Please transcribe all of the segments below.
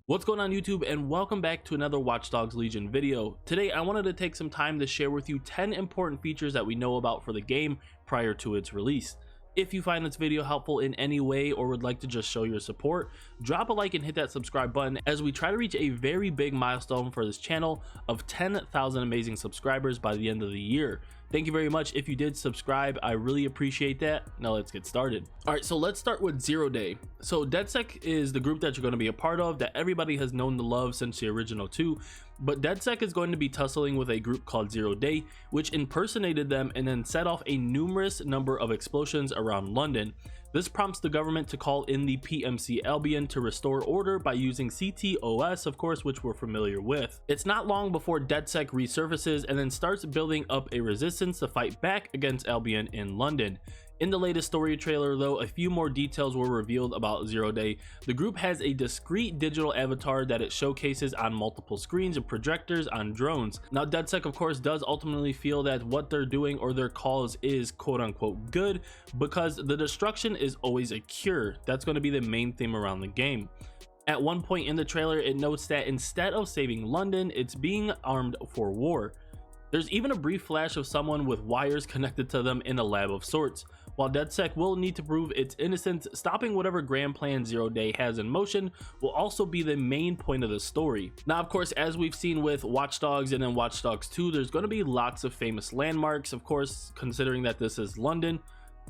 What's going on YouTube, and welcome back to another Watch Dogs Legion video. Today I wanted to take some time to share with you 10 important features that we know about for the game prior to its release. If you find this video helpful in any way or would like to just show your support, drop a like and hit that subscribe button as we try to reach a very big milestone for this channel of 10,000 amazing subscribers by the end of the year. Thank you very much if you did subscribe. I really appreciate that. Now let's get started. All right, so let's start with 0 Day. So DedSec is the group that you're going to be a part of that everybody has known to love since the original 2, but DedSec is going to be tussling with a group called 0 Day, which impersonated them and then set off a numerous number of explosions around London. This prompts the government to call in the PMC Albion to restore order by using CTOS, of course, which we're familiar with. It's not long before DedSec resurfaces and then starts building up a resistance to fight back against Albion in London. In the latest story trailer though, a few more details were revealed about 0 Day. The group has a discrete digital avatar that it showcases on multiple screens and projectors on drones. Now DedSec of course does ultimately feel that what they're doing or their cause is quote unquote good, because the destruction is always a cure. That's going to be the main theme around the game. At one point in the trailer it notes that instead of saving London, it's being armed for war. There's even a brief flash of someone with wires connected to them in a lab of sorts. While DedSec will need to prove its innocence, stopping whatever grand plan 0 Day has in motion will also be the main point of the story. Now of course, as we've seen with Watch Dogs and then Watch Dogs 2, there's going to be lots of famous landmarks, of course, considering that this is London.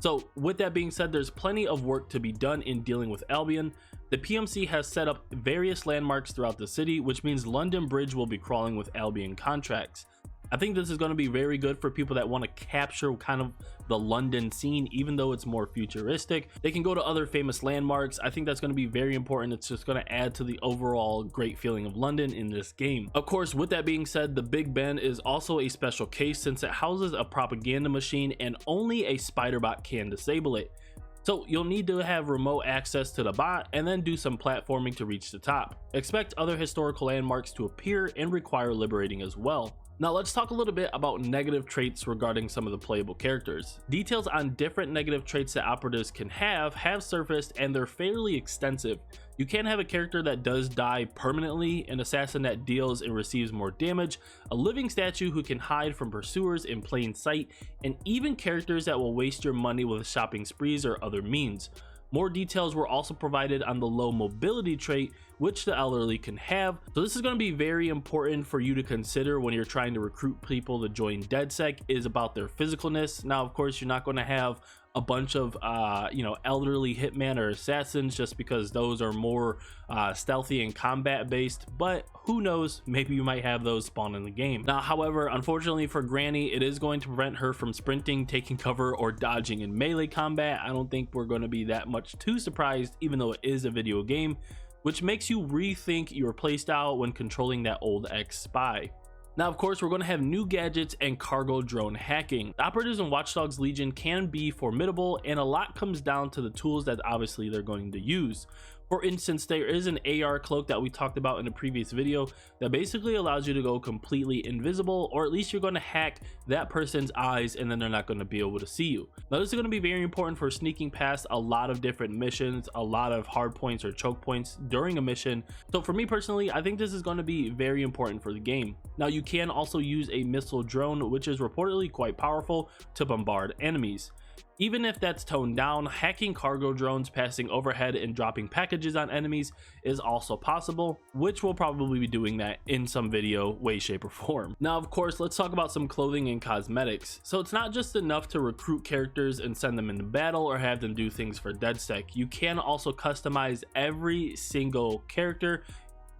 So with that being said, there's plenty of work to be done in dealing with Albion. The PMC has set up various landmarks throughout the city, which means London Bridge will be crawling with Albion contracts. I think this is going to be very good for people that want to capture kind of the London scene, even though it's more futuristic. They can go to other famous landmarks. I think that's going to be very important. It's just going to add to the overall great feeling of London in this game. Of course, with that being said, the Big Ben is also a special case since it houses a propaganda machine and only a spider bot can disable it. So you'll need to have remote access to the bot and then do some platforming to reach the top. Expect other historical landmarks to appear and require liberating as well. Now let's talk a little bit about negative traits regarding some of the playable characters. Details on different negative traits that operatives can have surfaced, and they're fairly extensive. You can have a character that does die permanently, an assassin that deals and receives more damage, a living statue who can hide from pursuers in plain sight, and even characters that will waste your money with shopping sprees or other means. More details were also provided on the low mobility trait, which the elderly can have. So this is going to be very important for you to consider when you're trying to recruit people to join DedSec, is about their physicalness. Now of course you're not going to have a bunch of elderly hitman or assassins, just because those are more stealthy and combat based, but who knows, maybe you might have those spawn in the game. Now however, unfortunately for Granny, it is going to prevent her from sprinting, taking cover, or dodging in melee combat. I don't think we're going to be that much too surprised, even though it is a video game, which makes you rethink your playstyle when controlling that old ex-spy. Now of course, we're going to have new gadgets and cargo drone hacking. The operatives in Watch Dogs Legion can be formidable, and a lot comes down to the tools that obviously they're going to use. For instance, there is an AR cloak that we talked about in a previous video that basically allows you to go completely invisible, or at least you're going to hack that person's eyes and then they're not going to be able to see you. Now this is going to be very important for sneaking past a lot of different missions, a lot of hard points or choke points during a mission. So for me personally, I think this is going to be very important for the game. Now you can also use a missile drone, which is reportedly quite powerful, to bombard enemies. Even if that's toned down, hacking cargo drones passing overhead and dropping packages on enemies is also possible, which we'll probably be doing that in some video, way, shape, or form. Now of course, let's talk about some clothing and cosmetics. So it's not just enough to recruit characters and send them into battle or have them do things for DedSec. You can also customize every single character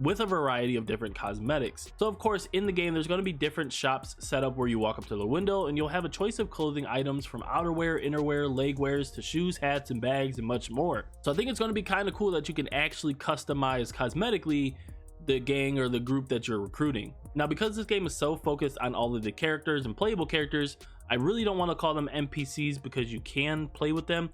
with a variety of different cosmetics. So of course, in the game there's going to be different shops set up where you walk up to the window and you'll have a choice of clothing items from outerwear, innerwear, leg wears to shoes, hats, and bags, and much more. So I think it's going to be kind of cool that you can actually customize cosmetically the gang or the group that you're recruiting. Now because this game is so focused on all of the characters and playable characters, I really don't want to call them NPCs because you can play with them,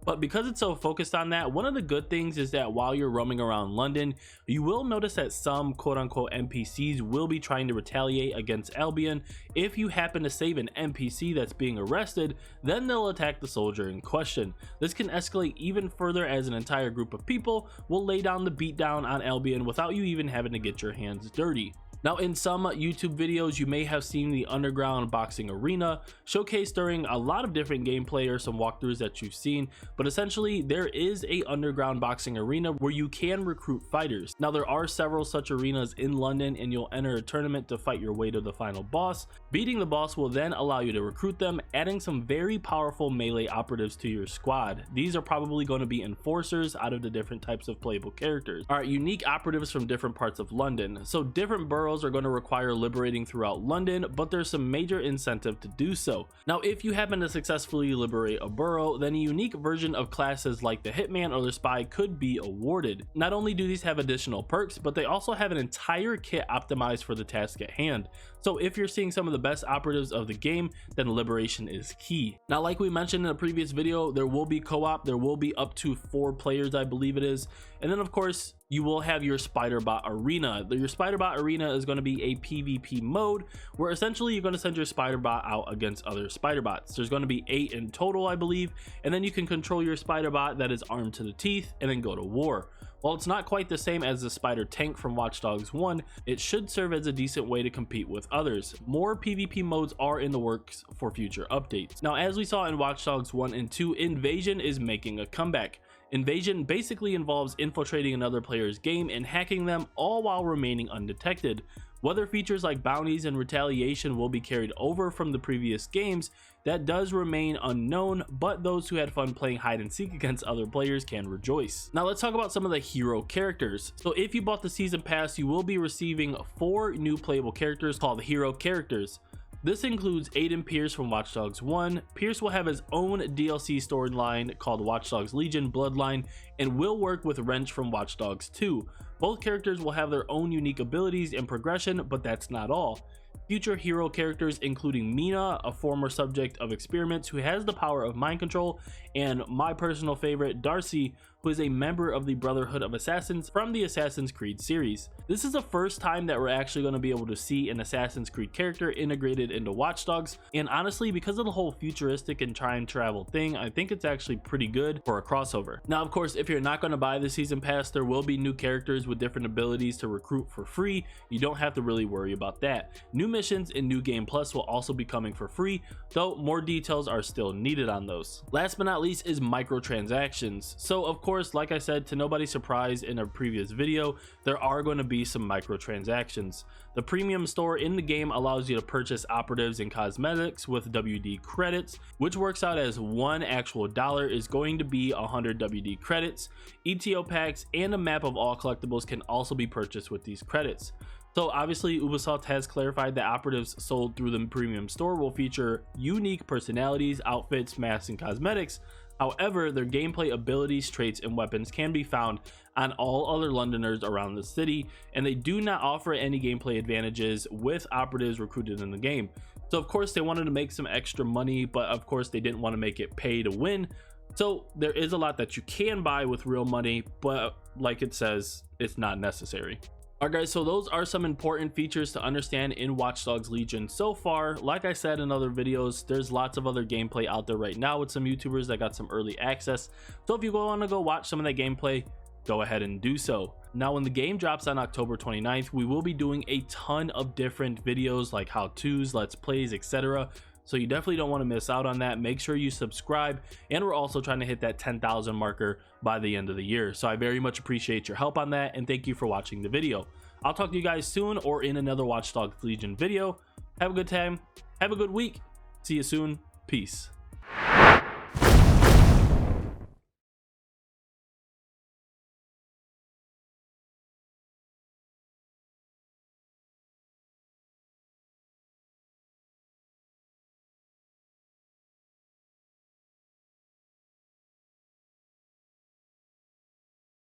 But because it's so focused on that, one of the good things is that while you're roaming around London, you will notice that some quote-unquote NPCs will be trying to retaliate against Albion. If you happen to save an NPC that's being arrested, then they'll attack the soldier in question. This can escalate even further as an entire group of people will lay down the beatdown on Albion without you even having to get your hands dirty. Now, in some YouTube videos, you may have seen the underground boxing arena showcased during a lot of different gameplay or some walkthroughs that you've seen, but essentially there is a underground boxing arena where you can recruit fighters. Now, there are several such arenas in London, and you'll enter a tournament to fight your way to the final boss. Beating the boss will then allow you to recruit them, adding some very powerful melee operatives to your squad. These are probably going to be enforcers out of the different types of playable characters. All right, unique operatives from different parts of London. So different boroughs are going to require liberating throughout London, but there's some major incentive to do so. Now, if you happen to successfully liberate a borough, then a unique version of classes like the Hitman or the Spy could be awarded. Not only do these have additional perks, but they also have an entire kit optimized for the task at hand. So if you're seeing some of the best operatives of the game, then liberation is key. Now, like we mentioned in a previous video, there will be co-op. There will be up to 4 players, I believe it is. And then of course, you will have your Spider-Bot Arena. Your Spider-Bot Arena is going to be a PvP mode where essentially you're going to send your Spider-Bot out against other Spider-Bots. There's going to be 8 in total, I believe, and then you can control your Spider-Bot that is armed to the teeth and then go to war. While it's not quite the same as the Spider Tank from Watch Dogs 1, it should serve as a decent way to compete with others. More PvP modes are in the works for future updates. Now, as we saw in Watch Dogs 1 and 2, Invasion is making a comeback. Invasion basically involves infiltrating another player's game and hacking them, all while remaining undetected. Whether features like bounties and retaliation will be carried over from the previous games, that does remain unknown, but those who had fun playing hide and seek against other players can rejoice. Now let's talk about some of the hero characters. So if you bought the season pass, you will be receiving 4 new playable characters called hero characters. This includes Aiden Pierce from Watch Dogs 1. Pierce will have his own DLC storyline called Watch Dogs Legion Bloodline and will work with Wrench from Watch Dogs 2. Both characters will have their own unique abilities and progression, but that's not all. Future hero characters including Mina, a former subject of experiments who has the power of mind control, and my personal favorite, Darcy, who is a member of the Brotherhood of Assassins from the Assassin's Creed series. This is the first time that we're actually going to be able to see an Assassin's Creed character integrated into Watch Dogs, and honestly, because of the whole futuristic and time travel thing, I think it's actually pretty good for a crossover. Now, of course, if you're not going to buy the season pass, there will be new characters with different abilities to recruit for free. You don't have to really worry about that. New missions in New Game Plus will also be coming for free, though more details are still needed on those. Last but not least is microtransactions. So of course, like I said, to nobody's surprise in a previous video, there are going to be some microtransactions. The premium store in the game allows you to purchase operatives and cosmetics with WD credits, which works out as one actual dollar is going to be 100 WD credits. ETO packs and a map of all collectibles can also be purchased with these credits. So obviously Ubisoft has clarified that operatives sold through the premium store will feature unique personalities, outfits, masks, and cosmetics. However, their gameplay abilities, traits, and weapons can be found on all other Londoners around the city, and they do not offer any gameplay advantages with operatives recruited in the game. So of course they wanted to make some extra money, but of course they didn't want to make it pay to win. So there is a lot that you can buy with real money, but like it says, it's not necessary. Alright guys, so those are some important features to understand in Watch Dogs Legion so far. Like I said in other videos, there's lots of other gameplay out there right now with some YouTubers that got some early access. So if you want to go watch some of that gameplay, go ahead and do so. Now when the game drops on October 29th, we will be doing a ton of different videos like how-tos, let's plays, etc. So you definitely don't want to miss out on that. Make sure you subscribe, and we're also trying to hit that 10,000 marker by the end of the year. So I very much appreciate your help on that, and thank you for watching the video. I'll talk to you guys soon or in another Watch Dogs Legion video. Have a good time, have a good week, see you soon, peace.